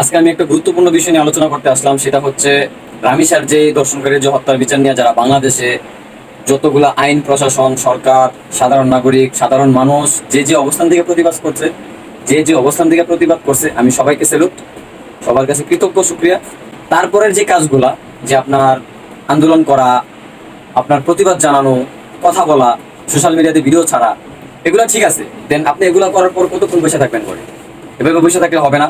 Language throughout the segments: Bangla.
আজকে আমি একটা গুরুত্বপূর্ণ বিষয় নিয়ে আলোচনা করতে আসলাম, সেটা হচ্ছে রামিসার যে দর্শনকারীর যে হত্যার বিচার নিয়ে যারা বাংলাদেশে যতগুলা আইন প্রশাসন, সরকার, সাধারণ নাগরিক, সাধারণ মানুষ যে যে অবস্থান থেকে প্রতিবাদ করছে, আমি সবাইকে স্যালুট, সবার কাছে কৃতজ্ঞ, শুক্রিয়া। তারপরের যে কাজগুলা, যে আপনার আন্দোলন করা, আপনার প্রতিবাদ জানানো, কথা বলা, সোশ্যাল মিডিয়াতে ভিডিও ছাড়া, এগুলো ঠিক আছে। দেন আপনি এগুলো করার পর কতক্ষণ বসে থাকবেন করে? এভাবে বসে থাকলে হবে না।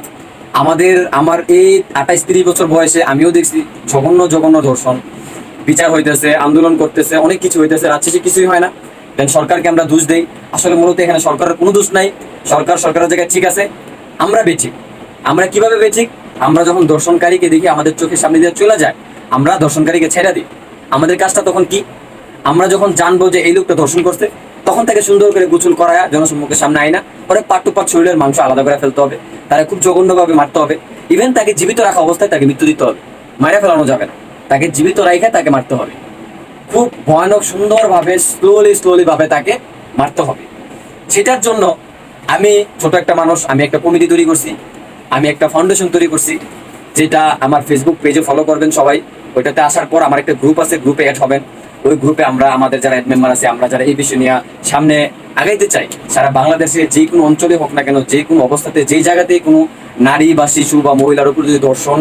আমার এই 28-30 বছর বয়সে আমিও দেখছি জঘন্য জঘন্য ধর্ষণ, বিচার হইতেছে, আন্দোলন করতেছে, অনেক কিছু হইতেছে, রাত শেষে কিছুই হয় না। দেন সরকারকে আমরা দোষ দেই। আসলে মূলত এখানে সরকারের কোনো দোষ নাই। সরকারের জায়গায় ঠিক আছে, আমরা বেঠিক। আমরা কিভাবে বেঠিক? আমরা যখন দর্শনকারীকে দেখি আমাদের চোখের সামনে দিয়ে চলে যায়, আমরা দর্শনকারীকে ছেড়ে দিই। আমাদের কাজটা তখন কি? আমরা যখন জানবো যে এই লোকটা ধর্ষণ করছে, তখন তাকে সুন্দর করে গোসল করায় জনসম্মুখের সামনে আইনা পরে পাট টু পাট শরীরের মাংস আলাদা করে ফেলতে হবে, তারা খুব জঘন্যভাবে মারতে হবে। ইভেন তাকে জীবিত রাখা অবস্থায় তাকে মৃত্যু দিতে হবে, মারা ফেলানো যাবে না। তাকে জীবিত রাখে তাকে মারতে হবে, খুব ভয়ানক সুন্দরভাবে স্লোলি ভাবে তাকে মারতে হবে। সেটার জন্য আমি ছোট একটা মানুষ, আমি একটা কমিটি তৈরি করছি, আমি একটা ফাউন্ডেশন তৈরি করছি, যেটা আমার ফেসবুক পেজে ফলো করবেন সবাই। ওইটাতে আসার পর আমার একটা গ্রুপ আছে, গ্রুপে অ্যাড হবেন। ওই গ্রুপে আমরা আমাদের যারা অ্যাড মেম্বার আছে, আমরা যারা এই বিষয় নিয়ে সামনে আগাইতে চাই, সারা বাংলাদেশে যে কোনো অঞ্চলে হোক না কেন, যে কোনো অবস্থাতে, যেই জায়গাতেই কোনো নারী বা শিশু বা মহিলার উপর যদি ধর্ষণ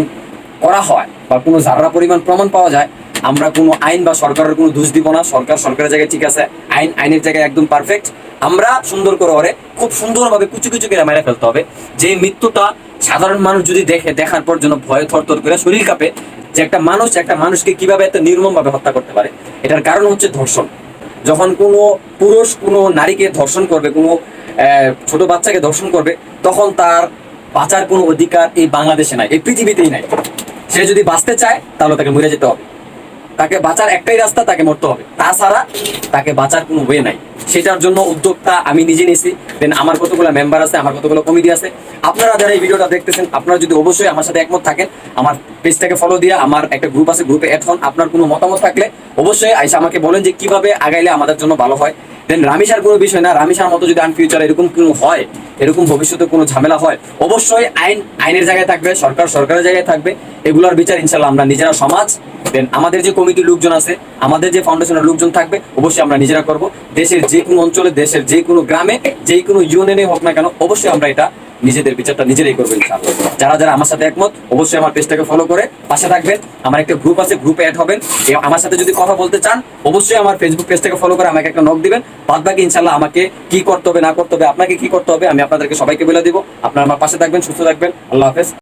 করা হয় বা কোনো যারা পরিমাণ প্রমাণ পাওয়া যায়, আমরা কোনো আইন বা সরকারের কোনো দোষ দিব না। সরকারের জায়গায় ঠিক আছে, আইনের জায়গায় একদম পারফেক্ট। আমরা সুন্দর করে ওরে খুব সুন্দরভাবে কুচু কুচু করে মেরে ফেলতে হবে। যে মৃত্যুটা সাধারণ মানুষ যদি দেখার পর যেন ভয়ে থরথর করে শরীর কাঁপে, যে একটা মানুষকে কিভাবে এত নির্মম ভাবে হত্যা করতে পারে। এটার কারণ হচ্ছে ধর্ষণ। যখন কোনো পুরুষ কোনো নারীকে ধর্ষণ করবে, কোনো ছোট বাচ্চাকে ধর্ষণ করবে, তখন তার বাঁচার কোনো অধিকার এই বাংলাদেশে নাই, এই পৃথিবীতেই নাই। সে যদি বাঁচতে চায় তাহলে তাকে মরে যেতে হবে। তাকে বাঁচার একটাই রাস্তা, তাকে মরতে হবে, তাছাড়া তাকে বাঁচার কোনো ওয়ে নাই। সেটার জন্য উদ্যোগটা আমি নিজে নিয়েছি। দেন আমার কতগুলো মেম্বার আছে, আমার কতগুলো কমিটি আছে। আপনারা যারা এই ভিডিওটা দেখতেছেন, আপনারা যদি অবশ্যই আমার সাথে একমত থাকেন, আমার পেজটাকে ফলো দিয়ে আমার একটা গ্রুপ আছে, গ্রুপে অ্যাড হন। আপনার কোনো মতামত থাকলে অবশ্যই আইসা আমাকে বলেন যে কিভাবে আগাইলে আমাদের জন্য ভালো হয়। দেন রামিসার কোনো বিষয় না, রামিসার মতো যদি ফিউচার এরকম কোনো হয়, এরকম ভবিষ্যতে কোনো ঝামেলা হয়, অবশ্যই আইনের জায়গায় থাকবে, সরকারের জায়গায় থাকবে। এগুলোর বিচার ইনশাল্লাহ আমরা নিজেরা, সমাজ, দেন আমাদের যে কমিটির লোকজন আছে, আমাদের যে ফাউন্ডেশনের লোকজন থাকবে, অবশ্যই আমরা নিজেরা করব। দেশের যে কোনো অঞ্চলে, দেশের যে কোনো গ্রামে, যে কোনো ইউনিয়নে হোক না কেন, অবশ্যই আমরা এটা নিজেদের বিচারটা নিজেরাই করবো ইনশাআল্লাহ। যারা যারা আমার সাথে একমত, অবশ্যই আমার পেজটাকে ফলো করে পাশে থাকবেন। আমার একটা গ্রুপ আছে, গ্রুপে অ্যাড হবেন। আমার সাথে যদি কথা বলতে চান, অবশ্যই আমার ফেসবুক পেজটাকে ফলো করে আমাকে একটা নক দিবেন। বাদ বাকি ইনশাআল্লাহ আমাকে কি করতে হবে না করতে হবে, আপনাকে কি করতে হবে, আমি আপনাদেরকে সবাইকে বলে দিব। আপনারা আমার পাশে থাকবেন, সুস্থ থাকবেন। আল্লাহ হাফেজ।